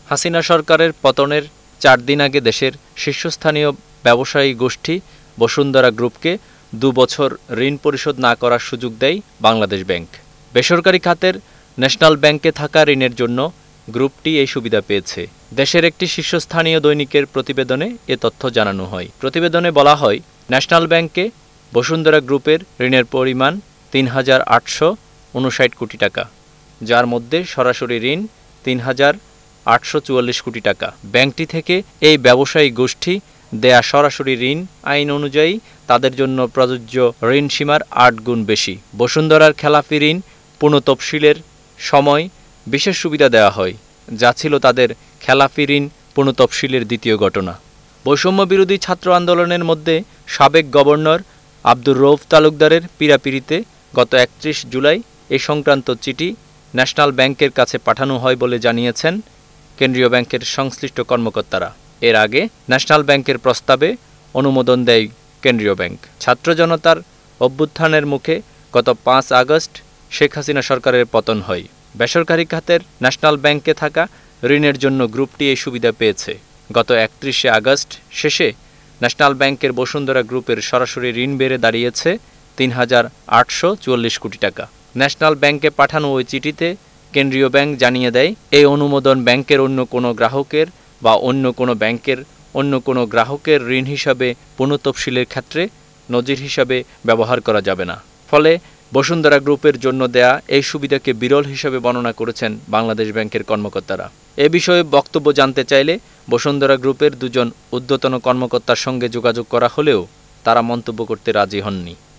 হাসিনা সরকারের পতনের 4 দিন আগে দেশের শীর্ষস্থানীয় ব্যবসায়ী গোষ্ঠী বসুন্ধরা গ্রুপকে 2 বছর ঋণ পরিশোধ না করার সুযোগ দেয় বাংলাদেশ ব্যাংক। বেসরকারি খাতের ন্যাশনাল ব্যাংকে থাকা ঋণের জন্য গ্রুপটি এই সুবিধা পেয়েছে। দেশের একটি শীর্ষস্থানীয় দৈনিকের প্রতিবেদনে এ তথ্য জানানো হয়। প্রতিবেদনে বলা হয়, ন্যাশনাল ব্যাংকে বসুন্ধরা গ্রুপের ঋণের পরিমাণ 3,859 কোটি টাকা, যার মধ্যে সরাসরি ঋণ 3,844 কোটি টাকা। ব্যাংকটি থেকে এই ব্যবসায়ী গোষ্ঠী দেয়া সরাসরি ঋণ আইন অনুযায়ী তাদের জন্য প্রযোজ্য ঋণ সীমার 8 গুণ বেশি। বসুন্ধরার খেলাপি ঋণ পুনঃতফসিলের সময় বিশেষ সুবিধা দেওয়া হয়, যা ছিল তাদের খেলাপি ঋণ পুনঃতফসিলের দ্বিতীয় ঘটনা। বৈষম্য বিরোধী ছাত্র আন্দোলনের মধ্যে সাবেক গভর্নর আব্দুর রউফ তালুকদারের পীড়াপিড়িতে গত 31 জুলাই এ সংক্রান্ত চিঠি ন্যাশনাল ব্যাংকের কাছে পাঠানো হয় বলে জানিয়েছেন কেন্দ্রীয় ব্যাংকের সংশ্লিষ্ট কর্মকর্তারা। এর আগে ন্যাশনাল ব্যাংকের প্রস্তাবে অনুমোদন দেয় কেন্দ্রীয় ব্যাংক। ছাত্র জনতার অভ্যুত্থানের মুখে গত 5 আগস্ট শেখ হাসিনা সরকারের পতন হয়। বেসরকারি খাতের ন্যাশনাল ব্যাংকে থাকা ঋণের জন্য গ্রুপটি এই সুবিধা পেয়েছে। গত 31 আগস্ট শেষে ন্যাশনাল ব্যাংকের বসুন্ধরা গ্রুপের সরাসরি ঋণ বেড়ে দাঁড়িয়েছে 3,844 কোটি টাকা। ন্যাশনাল ব্যাংকে পাঠানো ওই চিঠিতে কেন্দ্রীয় ব্যাংক জানিয়ে দেয়, এই অনুমোদন ব্যাংকের অন্য কোনো গ্রাহকের বা অন্য কোনো ব্যাংকের অন্য কোনো গ্রাহকের ঋণ হিসাবে পুনঃতফসিলের ক্ষেত্রে নজির হিসাবে ব্যবহার করা যাবে না। ফলে বসুন্ধরা গ্রুপের জন্য দেয়া এই সুবিধাকে বিরল হিসাবে বর্ণনা করেছেন বাংলাদেশ ব্যাংকের কর্মকর্তারা। এ বিষয়ে বক্তব্য জানতে চাইলে বসুন্ধরা গ্রুপের 2 জন ঊর্ধ্বতন কর্মকর্তার সঙ্গে যোগাযোগ করা হলেও তারা মন্তব্য করতে রাজি হননি।